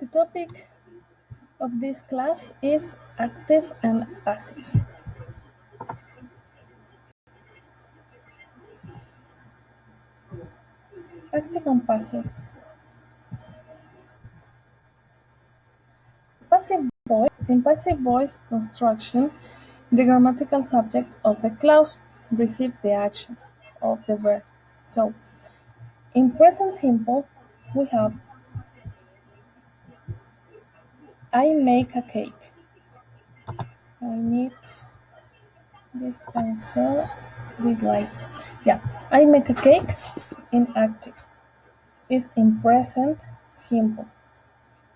The topic of this class is active and passive. Active and passive. In passive voice construction, the grammatical subject of the clause receives the action of the verb. So, in present simple, we have I make a cake. I need this pencil with light. Yeah, I make a cake in active. Is in present simple.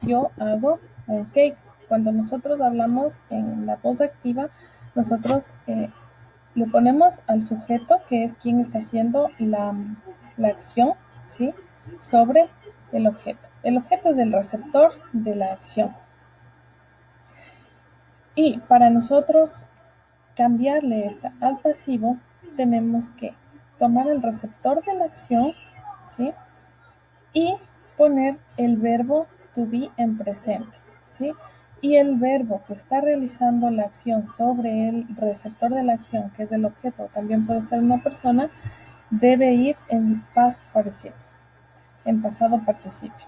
Yo hago un cake. Cuando nosotros hablamos en la voz activa, nosotros le ponemos al sujeto, que es quien está haciendo la acción, ¿sí? Sobre el objeto. El objeto es el receptor de la acción. Y para nosotros cambiarle esta al pasivo, tenemos que tomar el receptor de la acción, ¿sí? Y poner el verbo to be en presente, ¿sí? Y el verbo que está realizando la acción sobre el receptor de la acción, que es el objeto, también puede ser una persona, debe ir en past participle, en pasado participio.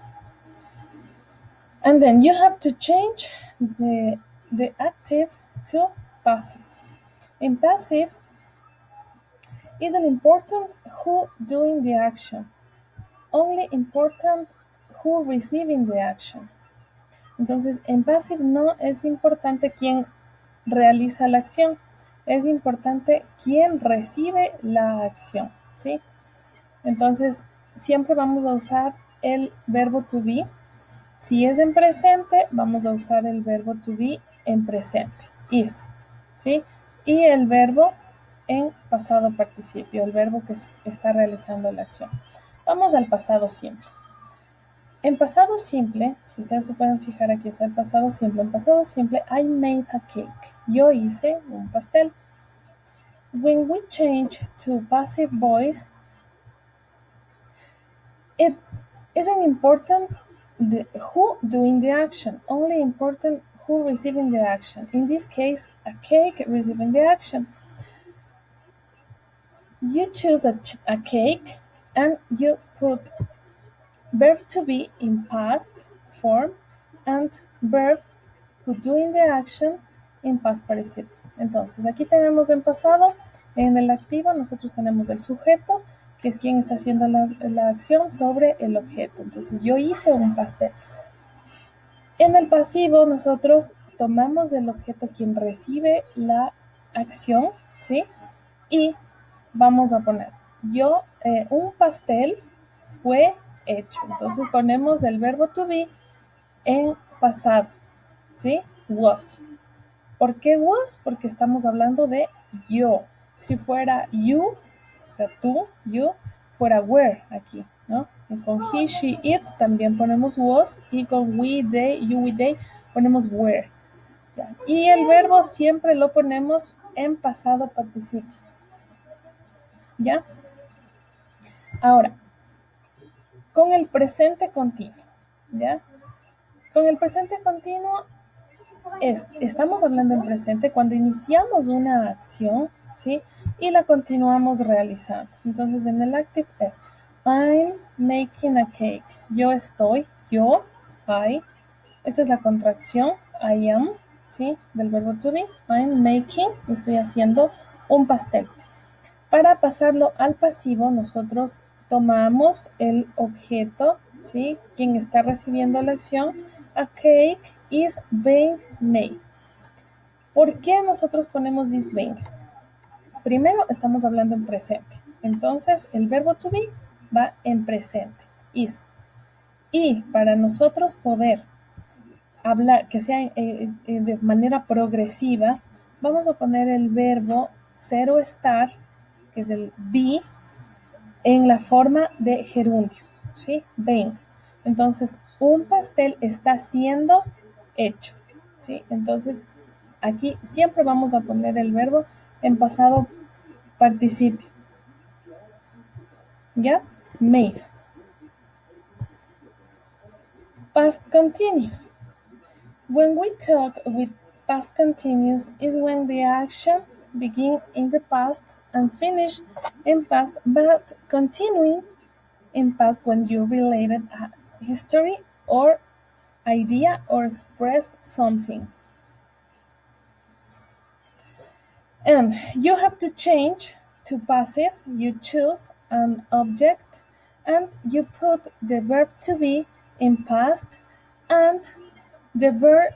And then you have to change the active to passive. In passive, isn't important who doing the action, only important who receiving the action. Entonces, en passive no es importante quién realiza la acción, es importante quién recibe la acción, ¿sí? Entonces, siempre vamos a usar el verbo to be. Si es en presente, vamos a usar el verbo to be en presente, is, ¿sí? Y el verbo en pasado participio, el verbo que está realizando la acción. Vamos al pasado simple. En pasado simple, si ustedes se pueden fijar, aquí está el pasado simple. En pasado simple, I made a cake. Yo hice un pastel. When we change to passive voice, it isn't important who doing the action, only important who receiving the action. In this case, a cake receiving the action. You choose a cake and you put verb to be in past form and verb who doing the action in past participle. Entonces, aquí tenemos en pasado, en el activo, nosotros tenemos el sujeto, que es quien está haciendo la acción sobre el objeto. Entonces, yo hice un pastel. En el pasivo, nosotros tomamos el objeto quien recibe la acción, ¿sí? Y vamos a poner, un pastel fue hecho. Entonces, ponemos el verbo to be en pasado, ¿sí? Was. ¿Por qué was? Porque estamos hablando de yo. Si fuera you, o sea, tú, you, fuera were aquí, ¿no? Y con he, she, it también ponemos was y con we, they, you, we, they ponemos were. ¿Ya? Y el verbo siempre lo ponemos en pasado participio. ¿Ya? Ahora, con el presente continuo, ¿ya? Con el presente continuo estamos hablando en presente cuando iniciamos una acción, ¿sí? Y la continuamos realizando. Entonces, en el active es I'm making a cake. I. Esta es la contracción, I am, ¿sí? Del verbo to be. I'm making, estoy haciendo un pastel. Para pasarlo al pasivo, nosotros tomamos el objeto, ¿sí? Quien está recibiendo la acción. A cake is being made. ¿Por qué nosotros ponemos is being? Primero, estamos hablando en presente. Entonces, el verbo to be va en presente, is. Y para nosotros poder hablar, que sea de manera progresiva, vamos a poner el verbo ser o estar, que es el be, en la forma de gerundio, ¿sí? Being. Entonces, un pastel está siendo hecho, ¿sí? Entonces, aquí siempre vamos a poner el verbo en pasado participio. ¿Ya? Made. Past continuous. When we talk with past continuous is when the action begin in the past and finish in past, but continuing in past when you related a history or idea or express something. And you have to change to passive, you choose an object and you put the verb to be in past and the verb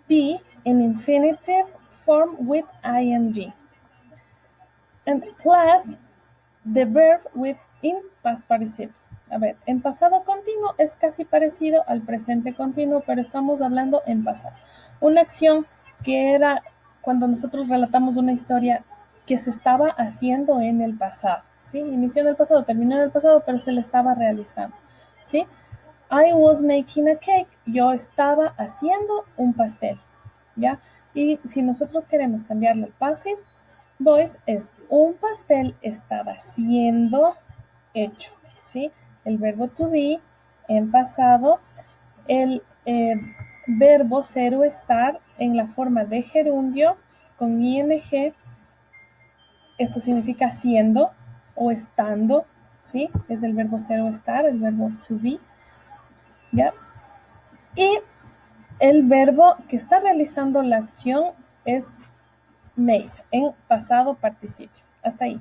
be in infinitive form with ing. And plus the verb with in past participle. A ver, en pasado continuo es casi parecido al presente continuo, pero estamos hablando en pasado. Una acción que era cuando nosotros relatamos una historia que se estaba haciendo en el pasado, ¿sí? Inició en el pasado, terminó en el pasado, pero se le estaba realizando, ¿sí? I was making a cake. Yo estaba haciendo un pastel, ¿ya? Y si nosotros queremos cambiarle al passive voice es un pastel estaba siendo hecho, ¿sí? El verbo to be en pasado, el verbo ser o estar en la forma de gerundio con ing, esto significa siendo o estando, ¿sí? Es el verbo ser o estar, el verbo to be, ¿ya? Y el verbo que está realizando la acción es made, en pasado participio. Hasta ahí.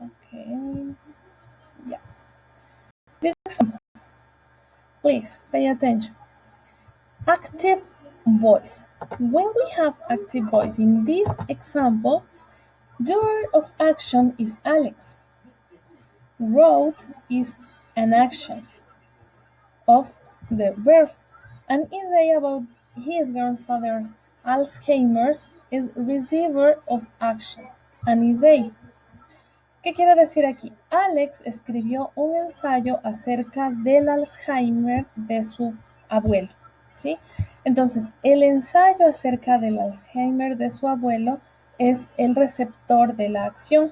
Okay. Yeah. This example, please pay attention. Active voice. When we have active voice in this example, doer of action is Alex. Wrote is an action of the verb. An essay about his grandfather's Alzheimer's is receiver of action. An essay. ¿Qué quiere decir aquí? Alex escribió un ensayo acerca del Alzheimer de su abuelo, ¿sí? Entonces, el ensayo acerca del Alzheimer de su abuelo es el receptor de la acción.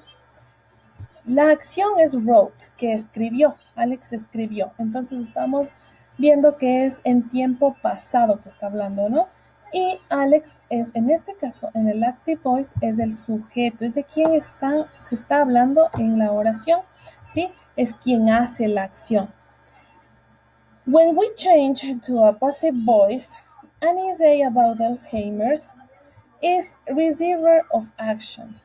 La acción es wrote, que escribió, Alex escribió. Entonces, estamos viendo que es en tiempo pasado que está hablando, ¿no? Y Alex es, en este caso, en el active voice, es el sujeto, es de quien se está hablando en la oración, ¿sí? Es quien hace la acción. When we change to a passive voice, an essay about Alzheimer's is receiver of action.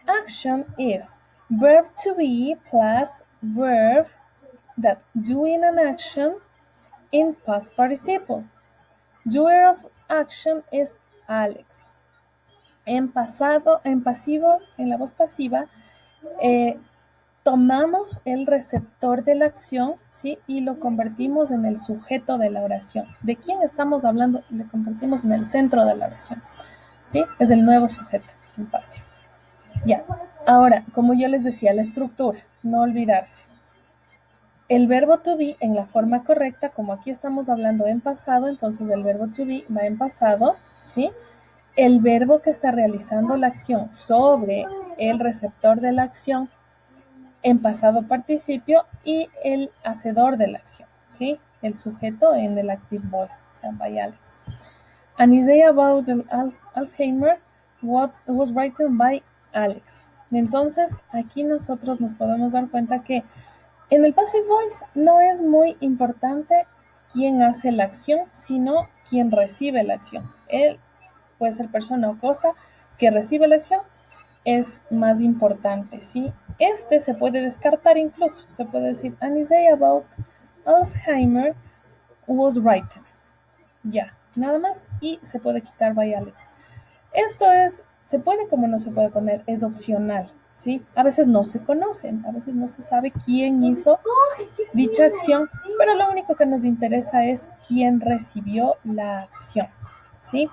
Action is verb to be plus verb that doing an action in past participle. Doer of action is Alex. En pasado, en pasivo, en la voz pasiva, tomamos el receptor de la acción, ¿sí? Y lo convertimos en el sujeto de la oración. ¿De quién estamos hablando? Lo convertimos en el centro de la oración, ¿sí? Es el nuevo sujeto, en pasivo. Ya. Ahora, como yo les decía, la estructura, no olvidarse. El verbo to be en la forma correcta, como aquí estamos hablando en pasado, entonces el verbo to be va en pasado, ¿sí? El verbo que está realizando la acción sobre el receptor de la acción en pasado participio y el hacedor de la acción, ¿sí? El sujeto en el active voice, o sea, by Alex. An essay about Alzheimer was written by Alex. Entonces, aquí nosotros nos podemos dar cuenta que en el passive voice no es muy importante quién hace la acción, sino quién recibe la acción. Él puede ser persona o cosa que recibe la acción es más importante, ¿sí? Este se puede descartar incluso. Se puede decir, an essay about Alzheimer was written. Ya, nada más. Y se puede quitar by Alex. Esto es, se puede como no se puede poner, es opcional, ¿sí? A veces no se conocen, a veces no se sabe quién hizo dicha acción, pero lo único que nos interesa es quién recibió la acción, ¿sí?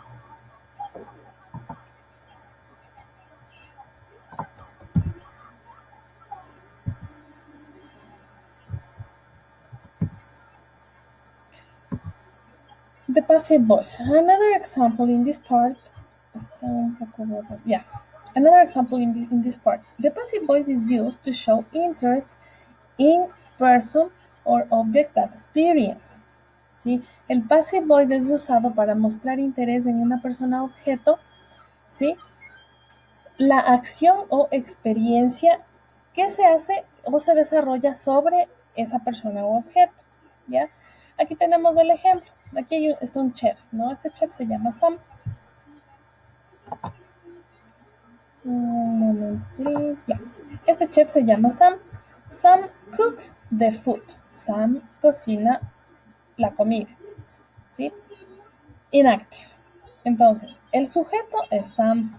The passive voice. Another example in this part está un poco, yeah. Another example in this part. The passive voice is used to show interest in person or object that experience. ¿Sí? El passive voice es usado para mostrar interés en una persona o objeto, ¿sí? La acción o experiencia que se hace o se desarrolla sobre esa persona o objeto, ¿ya? Aquí tenemos el ejemplo. Aquí está un chef, ¿no? Este chef se llama Sam. Un moment, please. Yeah. Este chef se llama Sam. Sam cooks the food. Sam cocina la comida, ¿sí? Inactive. Entonces, el sujeto es Sam.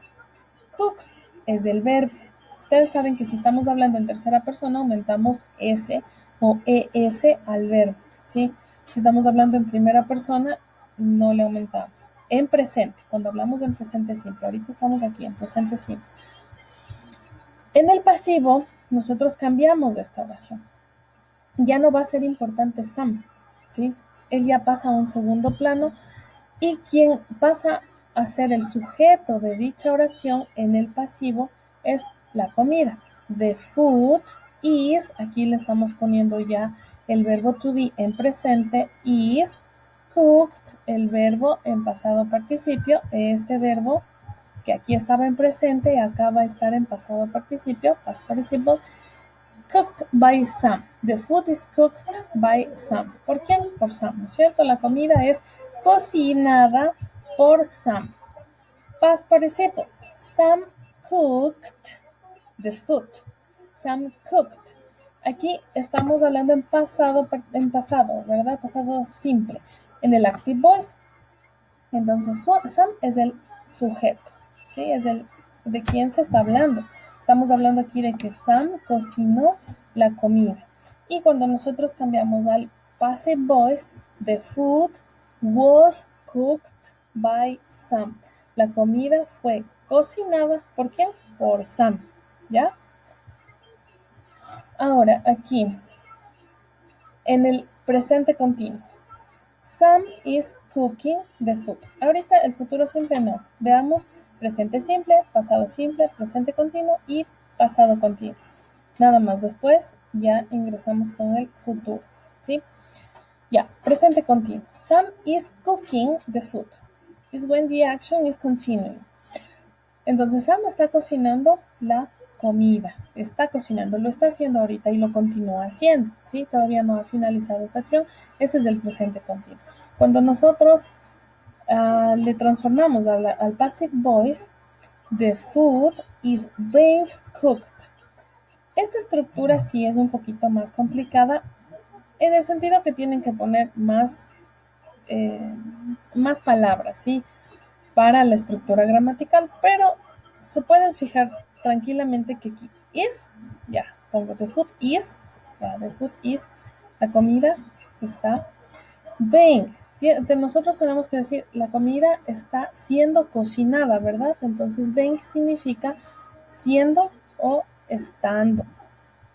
Cooks es el verbo. Ustedes saben que si estamos hablando en tercera persona, aumentamos S o ES al verbo, ¿sí? Si estamos hablando en primera persona, no le aumentamos. En presente, cuando hablamos en presente simple, ahorita estamos aquí en presente simple. En el pasivo, nosotros cambiamos esta oración. Ya no va a ser importante Sam, ¿sí? Él ya pasa a un segundo plano y quien pasa a ser el sujeto de dicha oración en el pasivo es la comida. The food is, aquí le estamos poniendo ya el verbo to be en presente, is cooked, el verbo en pasado participio, este verbo que aquí estaba en presente y acá va a estar en pasado participio, past participle, cooked by Sam. The food is cooked by Sam. ¿Por quién? Por Sam, ¿no es cierto? La comida es cocinada por Sam. Past participle. Sam cooked the food. Sam cooked. Aquí estamos hablando en pasado, ¿verdad? Pasado simple. En el active voice. Entonces, Sam es el sujeto, ¿sí? Es el de quién se está hablando. Estamos hablando aquí de que Sam cocinó la comida. Y cuando nosotros cambiamos al passive voice, the food was cooked by Sam. La comida fue cocinada, ¿por quién? Por Sam, ¿ya? Ahora, aquí, en el presente continuo. Sam is cooking the food. Ahorita el futuro simple no. Veamos presente simple, pasado simple, presente continuo y pasado continuo. Nada más después ya ingresamos con el futuro, ¿sí? Ya, presente continuo. Sam is cooking the food. Is when the action is continuing. Entonces Sam está cocinando la comida. Está cocinando, lo está haciendo ahorita y lo continúa haciendo, ¿sí? Todavía no ha finalizado esa acción. Ese es el presente continuo. Cuando nosotros le transformamos al passive voice, the food is being cooked. Esta estructura sí es un poquito más complicada en el sentido que tienen que poner más palabras, ¿sí? Para la estructura gramatical, pero se pueden fijar tranquilamente que aquí is, ya, pongo the food is, ya, the food is, la comida está being. Nosotros tenemos que decir, la comida está siendo cocinada, ¿verdad? Entonces, being significa siendo o estando,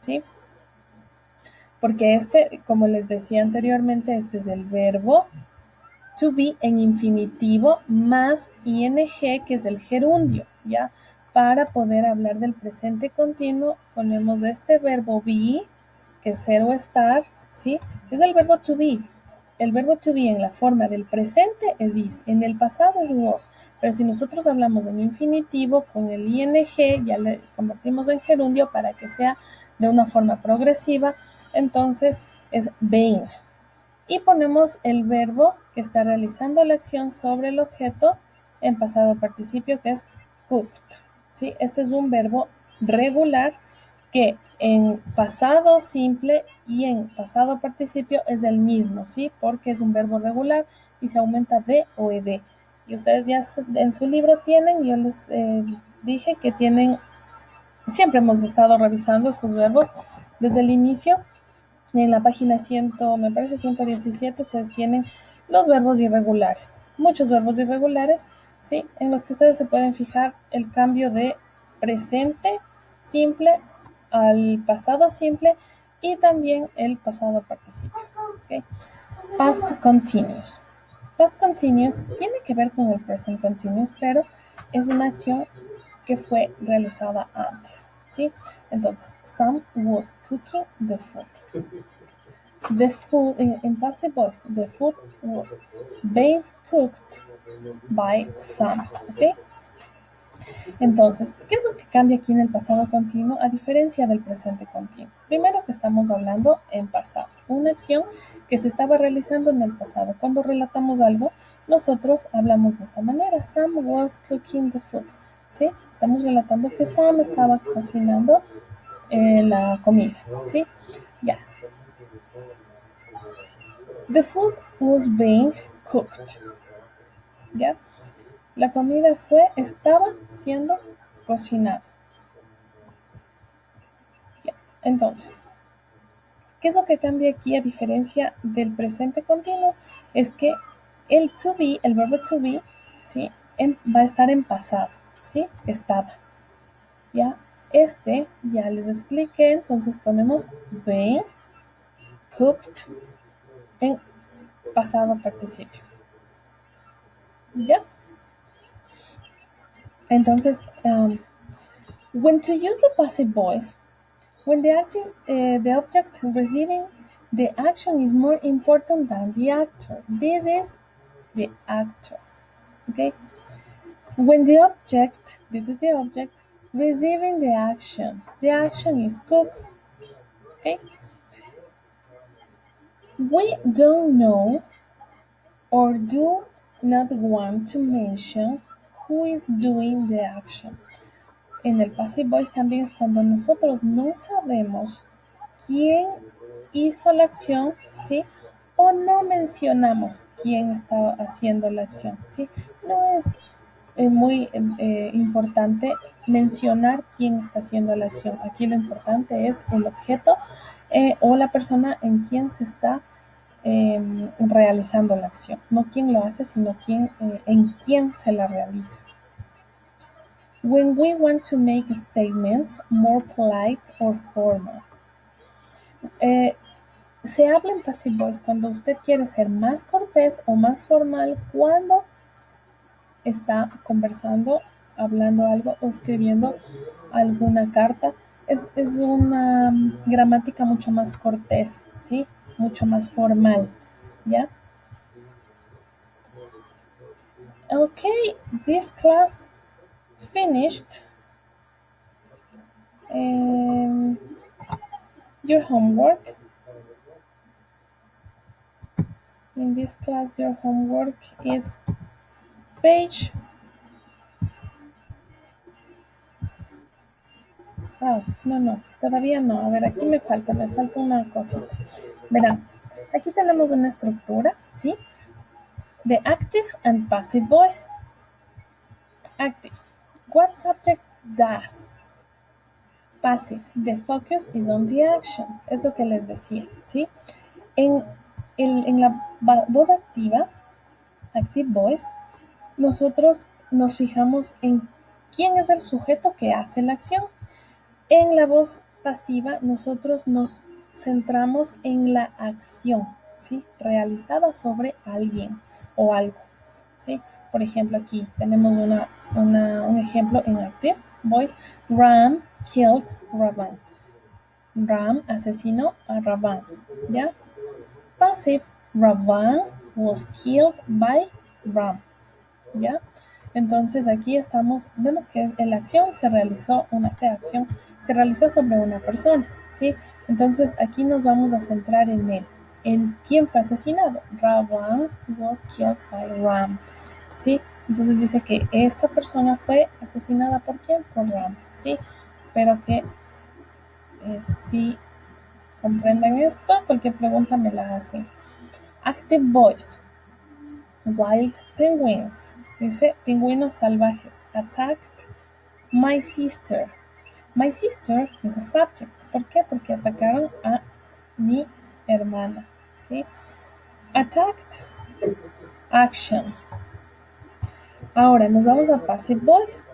¿sí? Porque como les decía anteriormente, este es el verbo to be en infinitivo más ing, que es el gerundio, ¿ya? Para poder hablar del presente continuo, ponemos este verbo be, que es ser o estar, ¿sí? Es el verbo to be. El verbo to be en la forma del presente es is, en el pasado es was, pero si nosotros hablamos en infinitivo con el ing, ya le convertimos en gerundio para que sea de una forma progresiva, entonces es being. Y ponemos el verbo que está realizando la acción sobre el objeto en pasado participio, que es cooked, ¿sí? Este es un verbo regular que en pasado simple y en pasado participio es el mismo, ¿sí? Porque es un verbo regular y se aumenta de o ed. Y ustedes ya en su libro tienen, yo les dije que tienen, siempre hemos estado revisando esos verbos desde el inicio. En la página 100, me parece 117, ustedes tienen los verbos irregulares, muchos verbos irregulares, ¿sí? En los que ustedes se pueden fijar el cambio de presente simple al pasado simple y también el pasado participio. ¿Okay? Past continuous. Past continuous tiene que ver con el present continuous, pero es una acción que fue realizada antes, ¿sí? Entonces, Sam was cooking the food. The food, in passive voice, the food was being cooked by Sam, ¿ok? Entonces, ¿qué es lo que cambia aquí en el pasado continuo a diferencia del presente continuo? Primero que estamos hablando en pasado, una acción que se estaba realizando en el pasado. Cuando relatamos algo, nosotros hablamos de esta manera. Sam was cooking the food. ¿Sí? Estamos relatando que Sam estaba cocinando la comida. ¿Sí? Ya. The food was being cooked. ¿Ya? La comida estaba siendo cocinada. ¿Ya? Entonces, ¿qué es lo que cambia aquí a diferencia del presente continuo? Es que el to be, el verbo to be, ¿sí? Va a estar en pasado, ¿sí? Estaba, ¿ya? Ya les expliqué, entonces ponemos being cooked en pasado participio, ¿ya? Entonces, when to use the passive voice, when the object receiving the action is more important than the actor. This is the actor. Okay? When this is the object, receiving the action is cook. Okay? We don't know or do not want to mention who is doing the action. En el passive voice también es cuando nosotros no sabemos quién hizo la acción, ¿sí? O no mencionamos quién está haciendo la acción, ¿sí? No es muy importante mencionar quién está haciendo la acción. Aquí lo importante es el objeto o la persona en quien se está realizando la acción. No quién lo hace, sino en quién se la realiza. When we want to make statements more polite or formal. Se habla en passive voice cuando usted quiere ser más cortés o más formal cuando está conversando, hablando algo o escribiendo alguna carta. Es una gramática mucho más cortés, ¿sí? Mucho más formal, ¿ya? Okay, this class finished. Your homework. In this class, your homework is page. No, todavía no. A ver, aquí me falta una cosita. Verán, aquí tenemos una estructura, ¿sí? The active and passive voice. Active. What subject does? Passive. The focus is on the action. Es lo que les decía, ¿sí? En la voz activa, active voice, nosotros nos fijamos en quién es el sujeto que hace la acción. En la voz pasiva, nosotros nos centramos en la acción, ¿sí? Realizada sobre alguien o algo, ¿sí? Por ejemplo, aquí tenemos un ejemplo en active voice. Ram killed Ravan. Ram asesinó a Ravan, ¿ya? Passive, Ravan was killed by Ram, ¿ya? Entonces aquí vemos que la acción una acción se realizó sobre una persona, ¿sí? Entonces aquí nos vamos a centrar en quién fue asesinado. Ravan was killed by Ram, ¿sí? Entonces dice que esta persona fue asesinada ¿por quién? Por Ram, ¿sí? Espero que sí comprendan esto. Cualquier pregunta me la hacen. Active voice. Wild penguins. Dice pingüinos salvajes. Attacked my sister. My sister is a subject. ¿Por qué? Porque atacaron a mi hermana. ¿Sí? Attacked. Action. Ahora nos vamos a passive voice.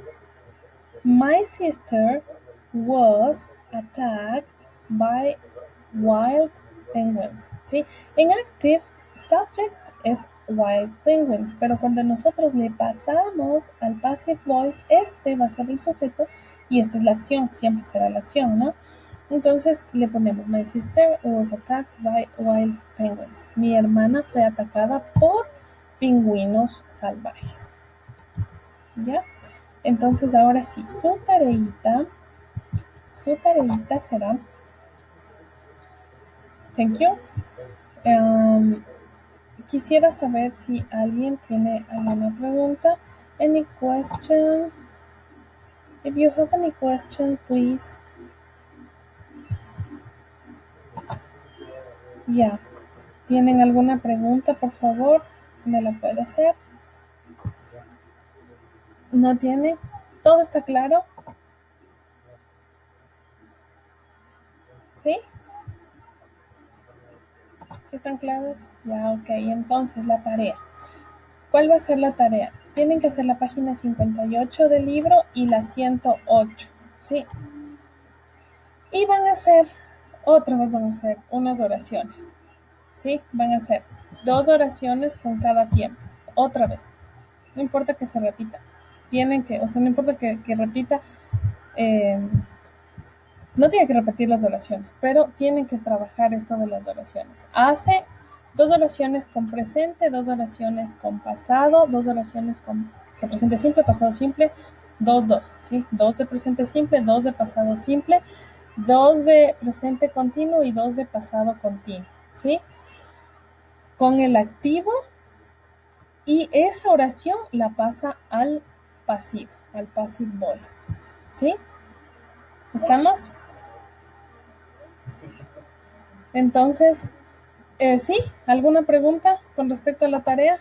My sister was attacked by wild penguins. ¿Sí? En active, subject es wild penguins. Pero cuando nosotros le pasamos al passive voice, este va a ser el sujeto y esta es la acción, siempre será la acción, ¿no? Entonces le ponemos, my sister was attacked by wild penguins. Mi hermana fue atacada por pingüinos salvajes. ¿Ya? Entonces ahora sí, su tareita será, thank you. Quisiera saber si alguien tiene alguna pregunta. Any question? If you have any question, please. Ya. ¿Tienen alguna pregunta, por favor? ¿Me la puede hacer? ¿No tiene? ¿Todo está claro? ¿Sí? ¿Sí están claros? Ya, ok. Entonces, la tarea. ¿Cuál va a ser la tarea? Tienen que hacer la página 58 del libro y la 108, ¿sí? Y otra vez van a hacer unas oraciones, ¿sí? Van a hacer 2 oraciones con cada tiempo, otra vez. No importa que se repita. No importa que repita, eh, no tiene que repetir las oraciones, pero tienen que trabajar esto de las oraciones. Hace 2 oraciones con presente, 2 oraciones con pasado, 2 oraciones con presente simple, pasado simple, dos, ¿sí? 2 de presente simple, 2 de pasado simple, 2 de presente continuo y 2 de pasado continuo, ¿sí? Con el activo, y esa oración la pasa al pasivo, al passive voice, ¿sí? ¿Estamos? Entonces, sí, ¿alguna pregunta con respecto a la tarea?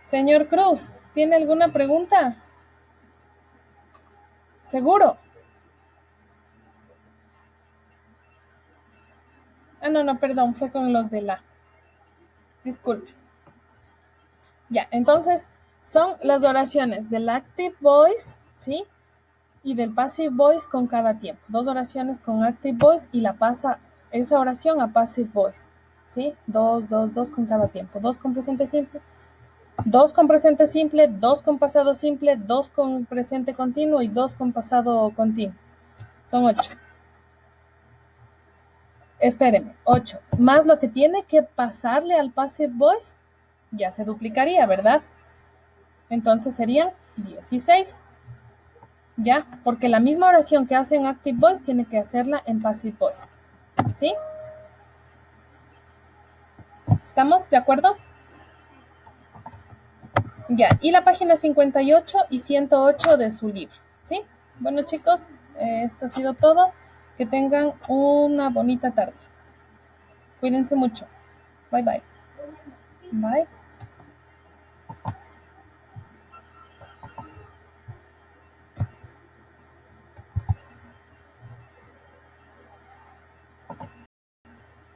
Señor Cruz, ¿tiene alguna pregunta? ¿Seguro? No, perdón, fue con los de la. Disculpe. Ya, entonces son las oraciones del active voice, ¿sí? Y del passive voice con cada tiempo. 2 oraciones con active voice y la pasa esa oración a passive voice, ¿sí? 2 con cada tiempo. 2 con presente simple, 2 con presente simple, 2 con pasado simple, 2 con presente continuo y 2 con pasado continuo. Son 8. Espéreme, 8. Más lo que tiene que pasarle al passive voice, ya se duplicaría, ¿verdad? Entonces serían 16. ¿Ya? Porque la misma oración que hace en active voice tiene que hacerla en passive voice. ¿Sí? ¿Estamos de acuerdo? Ya, y la página 58 y 108 de su libro. ¿Sí? Bueno, chicos, esto ha sido todo. Que tengan una bonita tarde. Cuídense mucho. Bye, bye. Bye.